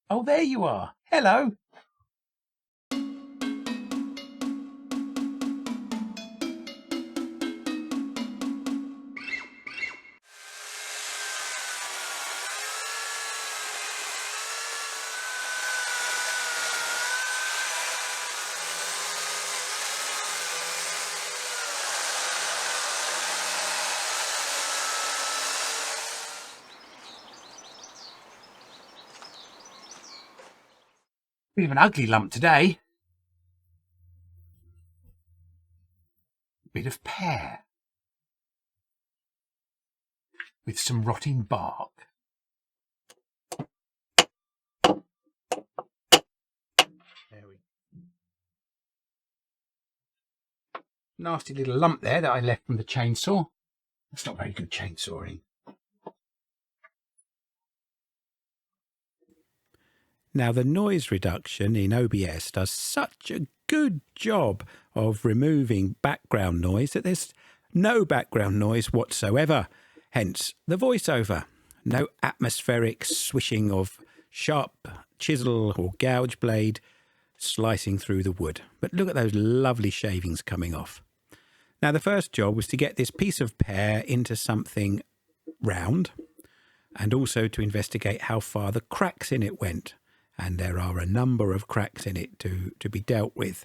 Oh, there you are. Hello. Bit of an ugly lump today. Bit of pear with some rotting bark. There we go. Nasty little lump there that I left from the chainsaw. That's not very good chainsawing. Now, the noise reduction in OBS does such a good job of removing background noise that there's no background noise whatsoever. Hence the voiceover. No atmospheric swishing of sharp chisel or gouge blade slicing through the wood. But look at those lovely shavings coming off. Now, the first job was to get this piece of pear into something round and also to investigate how far the cracks in it went. And there are a number of cracks in it to be dealt with.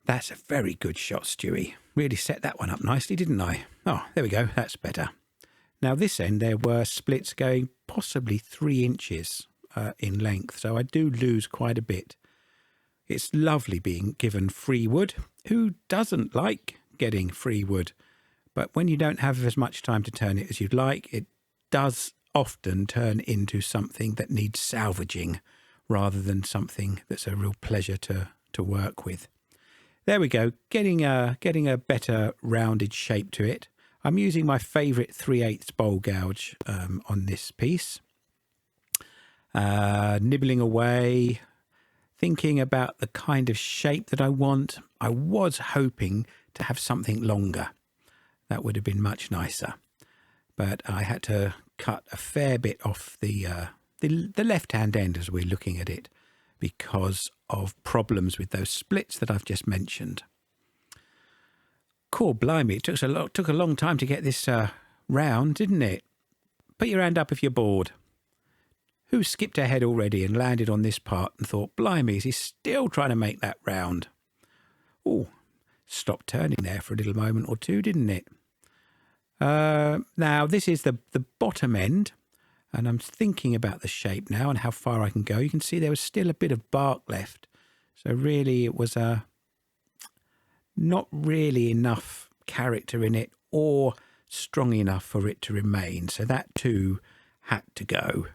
That's a very good shot, Stewie. Really set that one up nicely, didn't I? Oh, there we go. That's better. Now, this end, there were splits going possibly 3 inches in length, so I do lose quite a bit. It's lovely being given free wood. Who doesn't like getting free wood? But when you don't have as much time to turn it as you'd like, it does often turn into something that needs salvaging rather than something that's a real pleasure to work with. There we go, getting a better rounded shape to it. I'm using my favourite 3/8 bowl gouge on this piece. Nibbling away, thinking about the kind of shape that I want. I was hoping to have something longer. That would have been much nicer. But I had to cut a fair bit off the left-hand end as we're looking at it because of problems with those splits that I've just mentioned. Cool, blimey, it took a long time to get this round, didn't it? Put your hand up if you're bored. Who skipped ahead already and landed on this part and thought, blimey, he's still trying to make that round? Oh, stopped turning there for a little moment or two, didn't it? Now, this is the bottom end, and I'm thinking about the shape now and how far I can go. You can see there was still a bit of bark left. So really it was not really enough character in it or strong enough for it to remain. So that too had to go.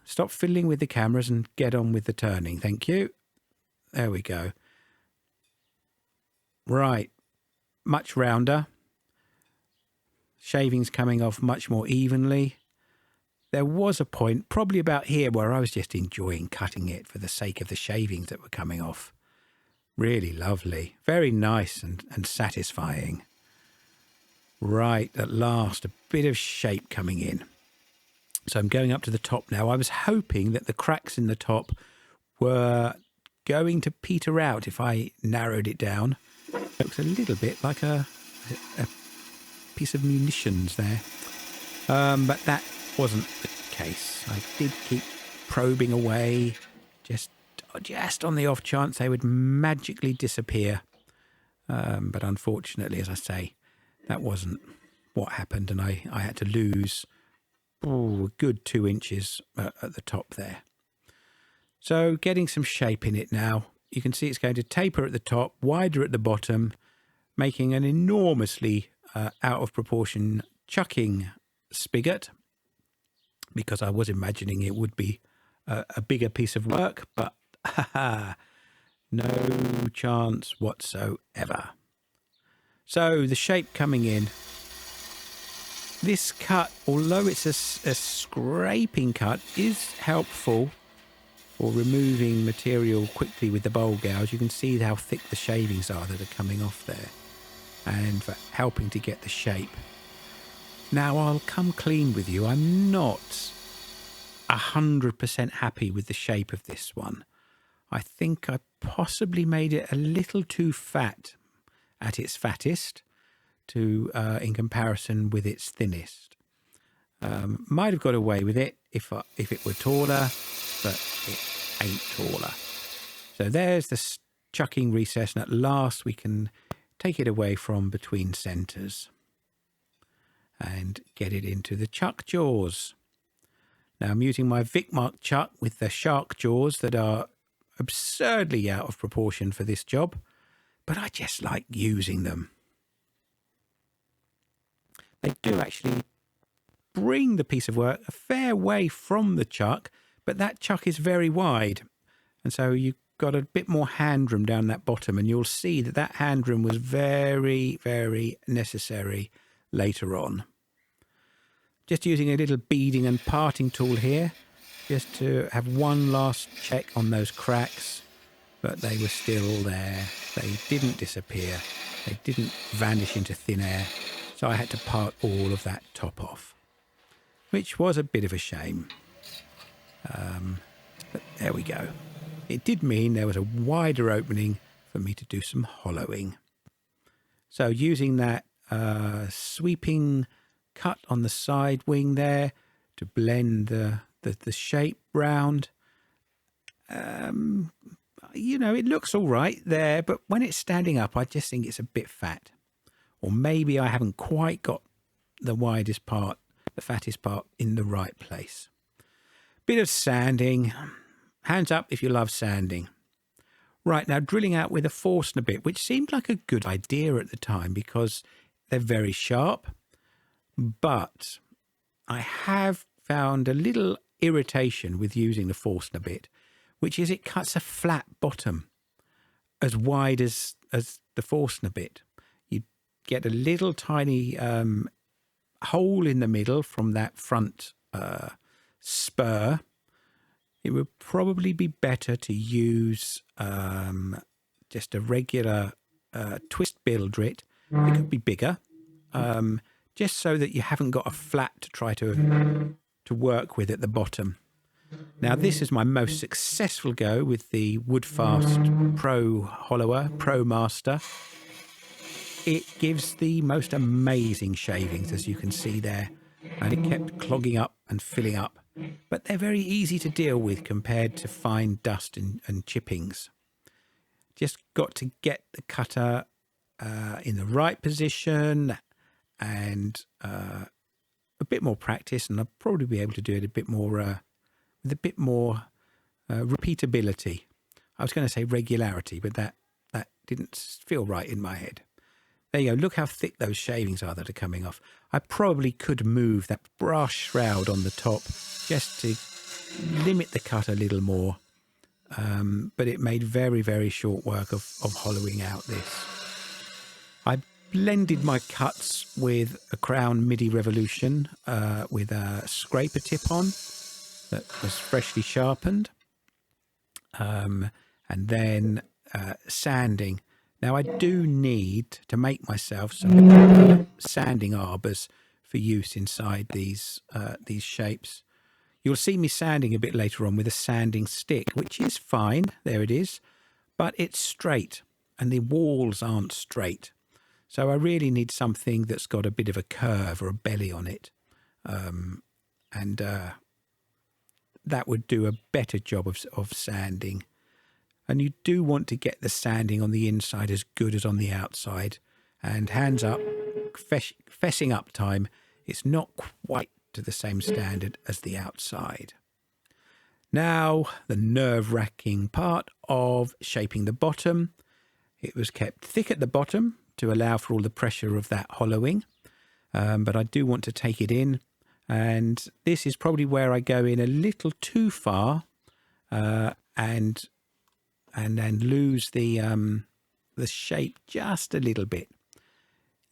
Stop fiddling with the cameras and get on with the turning. Thank you. There we go. Right. Much rounder. Shavings coming off much more evenly. There was a point, probably about here, where I was just enjoying cutting it for the sake of the shavings that were coming off. Really lovely. Very nice and satisfying. Right, at last, a bit of shape coming in. So I'm going up to the top now. I was hoping that the cracks in the top were going to peter out if I narrowed it down. It looks a little bit like a piece of munitions there. But that wasn't the case. I did keep probing away, just on the off chance they would magically disappear. But unfortunately, as I say, that wasn't what happened, and I had to lose a good 2 inches at the top there. So getting some shape in it now. You can see it's going to taper at the top, wider at the bottom, making an enormously out of proportion chucking spigot, because I was imagining it would be a bigger piece of work, but no chance whatsoever. So the shape coming in. This cut, although it's a scraping cut, is helpful for removing material quickly with the bowl gouge. You can see how thick the shavings are that are coming off there, and for helping to get the shape. Now, I'll come clean with you. I'm not 100% happy with the shape of this one. I think I possibly made it a little too fat at its fattest in comparison with its thinnest. Might have got away with it if it were taller, but it ain't taller. So there's the chucking recess, and at last we can take it away from between centres and get it into the chuck jaws. Now I'm using my Vicmark chuck with the shark jaws that are absurdly out of proportion for this job, but I just like using them. They do actually bring the piece of work a fair way from the chuck, but that chuck is very wide, and so you've got a bit more handroom down that bottom, and you'll see that that handroom was very, very necessary later on. Just using a little beading and parting tool here, just to have one last check on those cracks, but they were still there. They didn't disappear. They didn't vanish into thin air. So I had to part all of that top off, which was a bit of a shame. But there we go. It did mean there was a wider opening for me to do some hollowing. So using that sweeping cut on the side wing there to blend the shape round. You know, it looks all right there, but when it's standing up, I just think it's a bit fat. Or maybe I haven't quite got the widest part, the fattest part in the right place. Bit of sanding. Hands up if you love sanding. Right, now drilling out with a Forstner bit, which seemed like a good idea at the time because they're very sharp. But I have found a little irritation with using the Forstner bit, which is it cuts a flat bottom as wide as the Forstner bit. You get a little tiny hole in the middle from that front spur. It would probably be better to use just a regular twist Bildrit. It could be bigger, just so that you haven't got a flat to try to work with at the bottom. Now, this is my most successful go with the Woodfast Pro Hollower, Pro Master. It gives the most amazing shavings, as you can see there, and it kept clogging up and filling up. But they're very easy to deal with compared to fine dust and chippings. Just got to get the cutter in the right position and a bit more practice, and I'll probably be able to do it a bit more with a bit more repeatability. I was going to say regularity, but that didn't feel right in my head. There you go. Look how thick those shavings are that are coming off. I probably could move that brass shroud on the top just to limit the cut a little more. But it made very, very short work of hollowing out this. I blended my cuts with a Crown Midi Revolution with a scraper tip on that was freshly sharpened. And then sanding. Now, I do need to make myself some sanding arbors for use inside these shapes. You'll see me sanding a bit later on with a sanding stick, which is fine. There it is. But it's straight, and the walls aren't straight. So I really need something that's got a bit of a curve or a belly on it. That would do a better job of sanding. And you do want to get the sanding on the inside as good as on the outside. And hands up, fessing up time, it's not quite to the same standard as the outside. Now, the nerve-wracking part of shaping the bottom. It was kept thick at the bottom to allow for all the pressure of that hollowing. But I do want to take it in. And this is probably where I go in a little too far and then lose the shape just a little bit.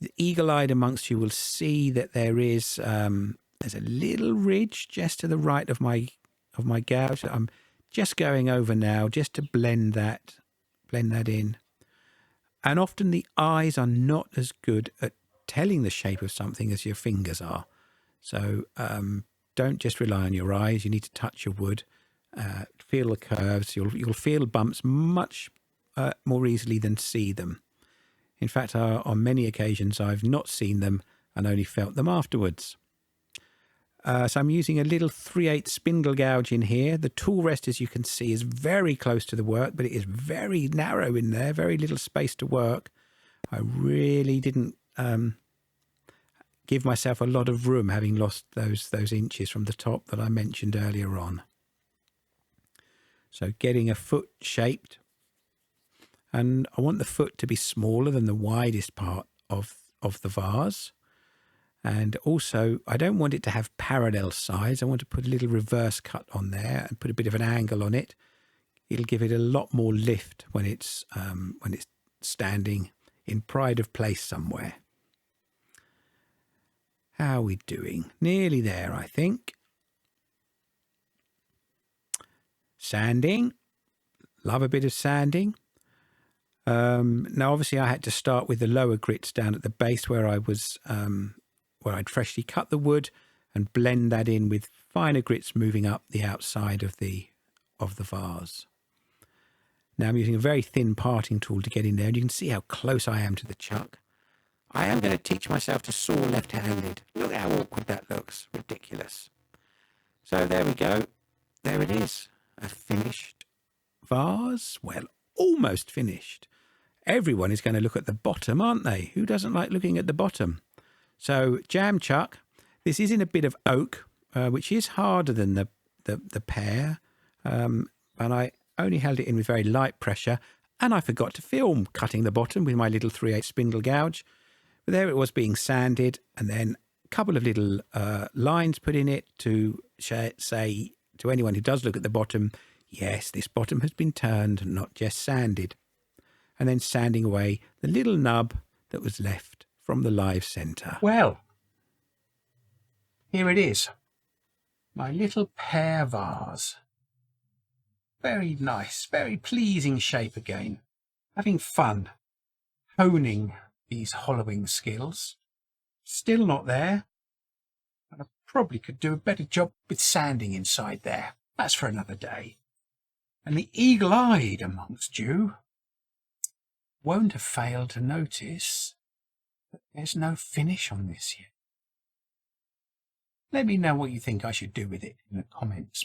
The eagle-eyed amongst you will see that there's a little ridge just to the right of my gouge. I'm just going over now just to blend that in. And often the eyes are not as good at telling the shape of something as your fingers are. So don't just rely on your eyes. You need to touch your wood, feel the curves. You'll feel bumps much more easily than see them. In fact, on many occasions, I've not seen them and only felt them afterwards. So I'm using a little 3/8 spindle gouge in here. The tool rest, as you can see, is very close to the work, but it is very narrow in there, very little space to work. I really didn't give myself a lot of room, having lost those inches from the top that I mentioned earlier on. So getting a foot shaped, and I want the foot to be smaller than the widest part of the vase. And also, I don't want it to have parallel sides. I want to put a little reverse cut on there and put a bit of an angle on it. It'll give it a lot more lift when it's standing in pride of place somewhere. How are we doing? Nearly there, I think. Sanding. Love a bit of sanding. Now, obviously, I had to start with the lower grits down at the base where I was... where I'd freshly cut the wood and blend that in with finer grits moving up the outside of the vase. Now I'm using a very thin parting tool to get in there, and you can see how close I am to the chuck. I am going to teach myself to saw left-handed. Look how awkward that looks. Ridiculous. So there we go. There it is. A finished vase. Well, almost finished. Everyone is going to look at the bottom, aren't they? Who doesn't like looking at the bottom? So jam chuck, this is in a bit of oak, which is harder than the pear, and I only held it in with very light pressure, and I forgot to film cutting the bottom with my little 3/8 spindle gouge. But there it was being sanded, and then a couple of little lines put in it to say to anyone who does look at the bottom, yes, this bottom has been turned, not just sanded. And then sanding away the little nub that was left from the live centre. Well, here it is. My little pear vase. Very nice, very pleasing shape again. Having fun honing these hollowing skills. Still not there. And I probably could do a better job with sanding inside there. That's for another day. And the eagle-eyed amongst you won't have failed to notice that there's no finish on this yet. Let me know what you think I should do with it in the comments.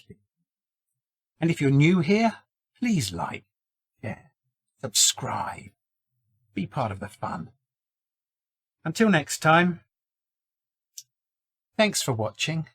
And if you're new here, please like, share, subscribe. Be part of the fun. Until next time, thanks for watching.